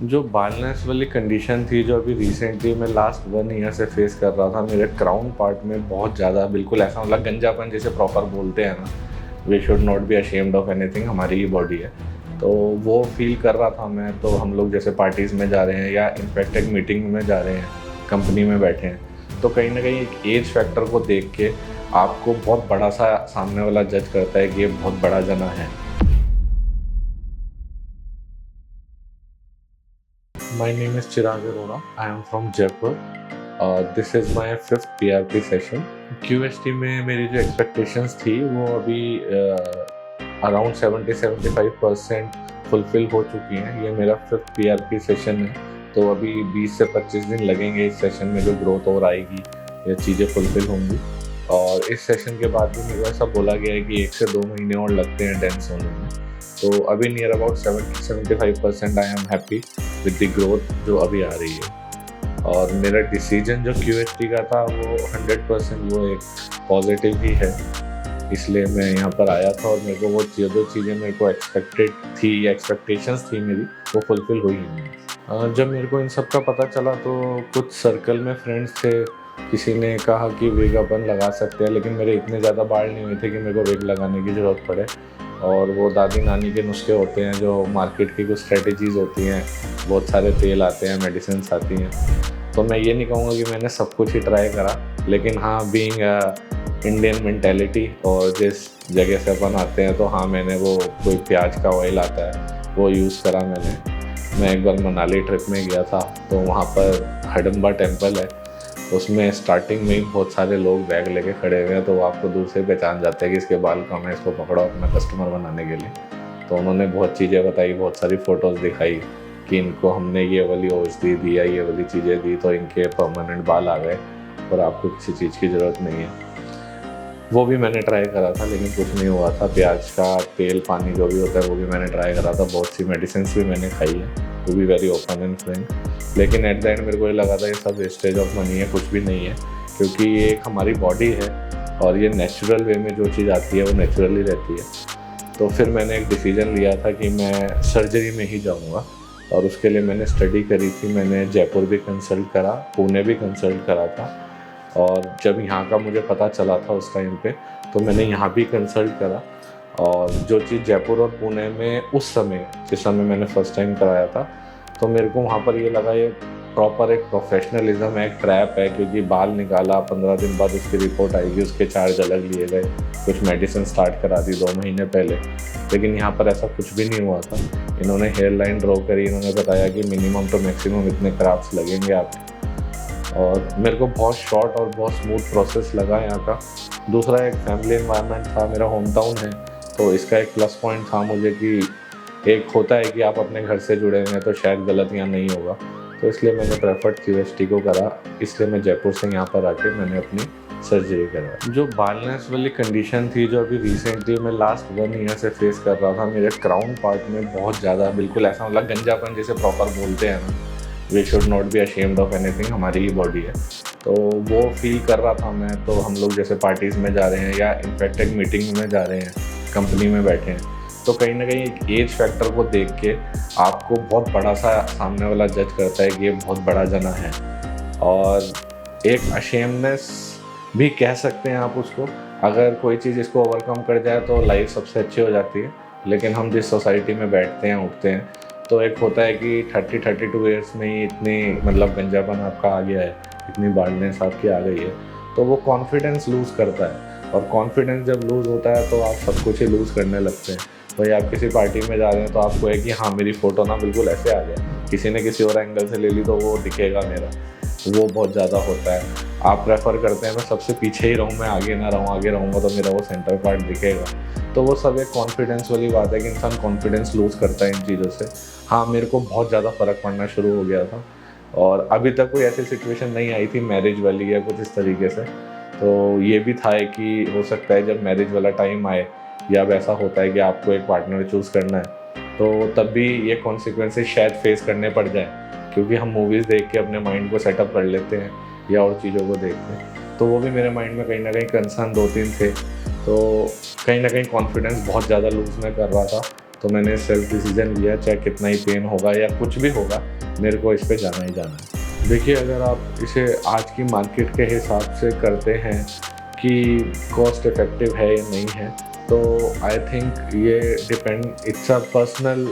जो बालनेस वाली कंडीशन थी जो अभी रिसेंटली मैं लास्ट 1 ईयर से फेस कर रहा था, मेरे क्राउन पार्ट में बहुत ज़्यादा बिल्कुल ऐसा मतलब गंजापन जिसे प्रॉपर बोलते हैं ना, we should not be ashamed of anything, हमारी ही बॉडी है। तो वो फील कर रहा था मैं। तो हम लोग जैसे पार्टीज़ में जा रहे हैं या इनफैक्ट एक मीटिंग में जा रहे हैं, कंपनी में बैठे हैं, तो कहीं ना कहीं एक एज फैक्टर को देख के आपको बहुत बड़ा सा सामने वाला जज करता है कि ये बहुत बड़ा जना है। My name is Chirag Arora. I am from Jaipur. This is my 5th PRP session. QST में मेरी जो expectations थी वो अभी अराउंड 70-75% फुलफिल हो चुकी हैं। ये मेरा 5th PRP सेशन है, तो अभी 20 से 25 दिन लगेंगे इस सेशन में जो ग्रोथ और आएगी, ये चीज़ें फुलफिल होंगी। और इस सेशन के बाद भी मेरे को ऐसा बोला गया है कि 1 से 2 महीने और लगते हैं डेंस होने में। तो अभी near about 70-75% I am happy with the growth जो अभी आ रही है। और मेरा डिसीजन जो QST का था वो 100% वो एक पॉजिटिव ही है, इसलिए मैं यहाँ पर आया था। और मेरे को वो जो चीज़ें मेरे को एक्सपेक्टेड थी या एक्सपेक्टेशंस थी मेरी, वो फुलफिल हुई नहीं। जब मेरे को इन सब का पता चला तो कुछ सर्कल में फ्रेंड्स थे, किसी ने कहा कि विग अपन लगा सकते हैं, लेकिन मेरे इतने ज़्यादा बाल नहीं हुए थे कि मेरे को विग लगाने की ज़रूरत पड़े। और वो दादी नानी के नुस्खे होते हैं, जो मार्केट की कुछ स्ट्रेटजीज़ होती हैं, बहुत सारे तेल आते हैं, मेडिसिन्स आती हैं। तो मैं ये नहीं कहूँगा कि मैंने सब कुछ ही ट्राई करा, लेकिन हाँ, बीइंग इंडियन मेंटेलिटी और जिस जगह से अपन आते हैं, तो हाँ, मैंने वो कोई प्याज का ऑयल आता है वो यूज़ करा मैंने। मैं एक बार मनाली ट्रिप में गया था, तो वहाँ पर हडम्बा टेम्पल है, उसमें स्टार्टिंग में ही बहुत सारे लोग बैग लेके खड़े हुए हैं, तो वो आपको दूर से पहचान जाते हैं कि इसके बाल कम है, इसको पकड़ो अपना कस्टमर बनाने के लिए। तो उन्होंने बहुत चीज़ें बताई, बहुत सारी फ़ोटोज़ दिखाई कि इनको हमने ये वाली औषधि दी या ये वाली चीज़ें दी तो इनके परमानेंट बाल आ गए और आपको किसी चीज़ की ज़रूरत नहीं है। वो भी मैंने ट्राई करा था, लेकिन कुछ नहीं हुआ था। प्याज का तेल, पानी जो भी होता है वो भी मैंने ट्राई करा था। बहुत सी मेडिसिन भी मैंने खाई है, वो भी वेरी ओपन एंड फ्रेंक। लेकिन एट द एंड मेरे को ये लगा था ये सब वेस्टेज ऑफ मनी है, कुछ भी नहीं है, क्योंकि ये एक हमारी बॉडी है और ये नेचुरल वे में जो चीज़ आती है वो नेचुरली रहती है। तो फिर मैंने एक डिसीजन लिया था कि मैं सर्जरी में ही जाऊँगा, और उसके लिए मैंने स्टडी करी थी। मैंने जयपुर भी कंसल्ट करा, पुणे भी कंसल्ट करा था, और जब यहाँ का मुझे पता चला था उस टाइम पे, तो मैंने यहाँ भी कंसल्ट करा। और जो चीज़ जयपुर और पुणे में उस समय, जिस समय मैंने फर्स्ट टाइम कराया था, तो मेरे को वहाँ पर ये लगा ये प्रॉपर एक प्रोफेशनलिज्म है, एक ट्रैप है, क्योंकि बाल निकाला, 15 दिन बाद उसकी रिपोर्ट आएगी, उसके चार्ज अलग लिए गए, कुछ मेडिसिन स्टार्ट करा दी 2 महीने पहले। लेकिन यहाँ पर ऐसा कुछ भी नहीं हुआ था। इन्होंने हेयर लाइन ड्रॉ करी, इन्होंने बताया कि मिनिमम टू मैक्सिमम इतने क्राफ्ट्स लगेंगे आपके, और मेरे को बहुत शॉर्ट और बहुत स्मूथ प्रोसेस लगा यहाँ का। दूसरा, एक फैमिली एनवायरनमेंट था, मेरा होम टाउन है, तो इसका एक प्लस पॉइंट था मुझे कि एक होता है कि आप अपने घर से जुड़े हुए हैं तो शायद गलत यहाँ नहीं होगा। तो इसलिए मैंने प्रेफर्ड QST को करा, इसलिए मैं जयपुर से यहाँ पर आके मैंने अपनी सर्जरी करा। जो बालनेस वाली कंडीशन थी जो अभी रिसेंटली मैं लास्ट 1 ईयर से फेस कर रहा था, मेरे क्राउन पार्ट में बहुत ज़्यादा बिल्कुल ऐसा मतलब गंजापन जिसे प्रॉपर बोलते हैं ना, we should not be ashamed of anything, हमारी ही बॉडी है। तो वो फील कर रहा था मैं। तो हम लोग जैसे पार्टीज़ में जा रहे हैं या इनफैक्ट एक मीटिंग में जा रहे हैं, कंपनी में बैठे हैं, तो कहीं ना कहीं एक एज फैक्टर को देख के आपको बहुत बड़ा सा सामने वाला जज करता है कि ये बहुत बड़ा जना है। और एक अशेमनेस भी कह सकते हैं आप उसको। अगर कोई चीज़ इसको ओवरकम कर जाए तो लाइफ सबसे अच्छी हो जाती है। लेकिन हम जिस सोसाइटी में बैठते हैं, उठते हैं, तो एक होता है कि 30-32 ईयर्स में ही इतनी मतलब गंजापन आपका आ गया है, इतनी बाल्डनेस आपकी आ गई है, तो वो कॉन्फिडेंस लूज़ करता है। और कॉन्फिडेंस जब लूज़ होता है तो आप सब कुछ ही लूज़ करने लगते हैं। भाई आप किसी पार्टी में जा रहे हैं तो आपको है कि हाँ, मेरी फ़ोटो ना बिल्कुल ऐसे आ जाए, किसी ने किसी और एंगल से ले ली तो वो दिखेगा मेरा, वो बहुत ज़्यादा होता है। आप प्रेफर करते हैं मैं सबसे पीछे ही रहूँ, मैं आगे ना रहूँ, आगे रहूँगा तो मेरा वो सेंटर पार्ट दिखेगा। तो वो सब एक कॉन्फिडेंस वाली बात है कि इंसान कॉन्फिडेंस लूज़ करता है इन चीज़ों से। हाँ, मेरे को बहुत ज़्यादा फ़र्क पड़ना शुरू हो गया था, और अभी तक कोई ऐसी सिचुएशन नहीं आई थी मैरिज वाली या कुछ इस तरीके से। तो ये भी था कि हो सकता है जब मैरिज वाला टाइम आए, या वैसा होता है कि आपको एक पार्टनर चूज़ करना है, तो तब भी ये कॉन्सिक्वेंसेस शायद फेस करने पड़ जाए, क्योंकि हम मूवीज़ देख के अपने माइंड को सेटअप कर लेते हैं या और चीज़ों को देख के। तो वो भी मेरे माइंड में कहीं ना कहीं कंसर्न 2-3 थे। तो कहीं ना कहीं कॉन्फिडेंस बहुत ज़्यादा लूज़ मैं कर रहा था, तो मैंने सेल्फ डिसीजन लिया, चाहे कितना ही पेन होगा या कुछ भी होगा, मेरे को इस पे जाना ही जाना है। देखिए, अगर आप इसे आज की मार्केट के हिसाब से करते हैं कि कॉस्ट इफ़ेक्टिव है या नहीं है, तो आई थिंक ये depend, it's a personal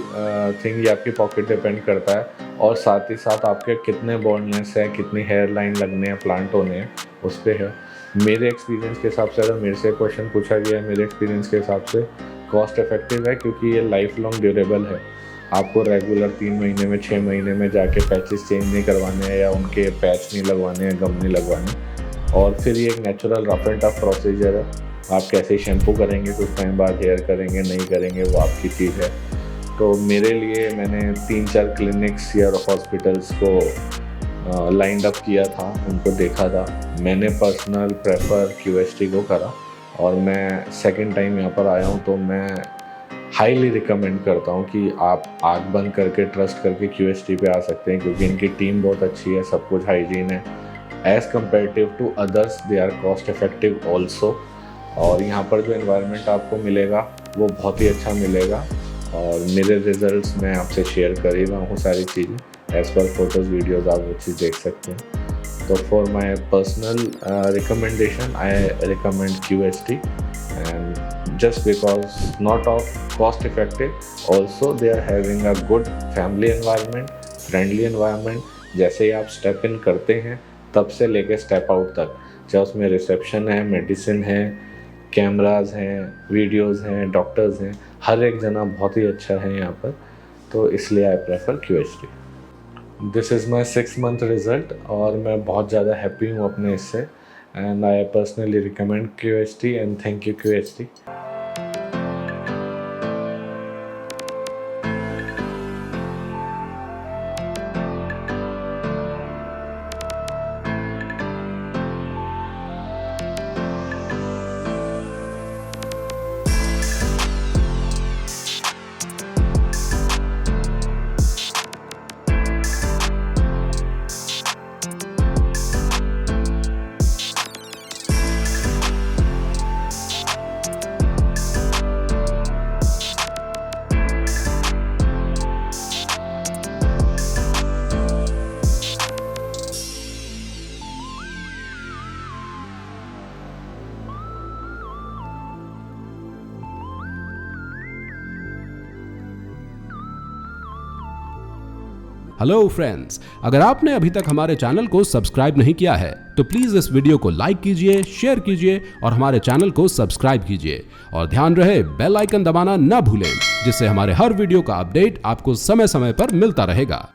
thing, ये आपकी पॉकेट डिपेंड करता है और साथ ही साथ आपके कितने बॉन्डनेस है, कितनी हेयर लाइन लगने हैं, प्लांट होने हैं, उस पर है। मेरे एक्सपीरियंस के हिसाब से, अगर मेरे से क्वेश्चन पूछा गया है, मेरे एक्सपीरियंस के हिसाब से कॉस्ट इफ़ेक्टिव है, क्योंकि ये लाइफ लॉन्ग ड्यूरेबल है। आपको रेगुलर 3 महीने में, 6 महीने में जाके पैचेस चेंज नहीं करवाने हैं या उनके पैच नहीं लगवाने हैं, गम नहीं लगवाने। और फिर ये एक natural rough and tough procedure है। आप कैसे शैम्पू करेंगे, कुछ टाइम बाद हेयर करेंगे, नहीं करेंगे, वो आपकी चीज़ है। तो मेरे लिए मैंने 3-4 क्लिनिक्स या हॉस्पिटल्स को लाइंड अप किया था, उनको देखा था। मैंने पर्सनल प्रेफर QST को करा और मैं सेकंड टाइम यहाँ पर आया हूँ, तो मैं हाईली रिकमेंड करता हूँ कि आप आँख बंद करके, ट्रस्ट करके QST पे आ सकते हैं, क्योंकि इनकी टीम बहुत अच्छी है, सब कुछ हाइजीन है। As comparative to others they are cost effective also. और यहाँ पर जो एनवायरनमेंट आपको मिलेगा वो बहुत ही अच्छा मिलेगा। और मेरे रिजल्ट्स मैं आपसे शेयर कर ही रहा हूँ सारी चीज़ें, एज़ पर फोटोज़ वीडियोज़ आप वो चीज़ देख सकते हैं। तो for my personal recommendation, I recommend QST, and just because not of cost effective, also they are having a good family environment, friendly environment. जैसे ही आप स्टेप इन करते हैं तब से लेके स्टेप आउट तक, चाहे उसमें रिसेप्शन है, मेडिसिन है, कैमराज हैं, वीडियोज़ हैं, डॉक्टर्स हैं, हर एक जना बहुत ही अच्छा है यहाँ पर। तो इसलिए I prefer QST। This is my 6 month result और मैं बहुत ज़्यादा हैप्पी हूँ अपने इससे, and I personally recommend QST and thank you QST। Hello friends, अगर आपने अभी तक हमारे चैनल को सब्सक्राइब नहीं किया है तो प्लीज इस वीडियो को लाइक कीजिए, शेयर कीजिए और हमारे चैनल को सब्सक्राइब कीजिए। और ध्यान रहे, बेल आइकन दबाना ना भूलें, जिससे हमारे हर वीडियो का अपडेट आपको समय समय पर मिलता रहेगा।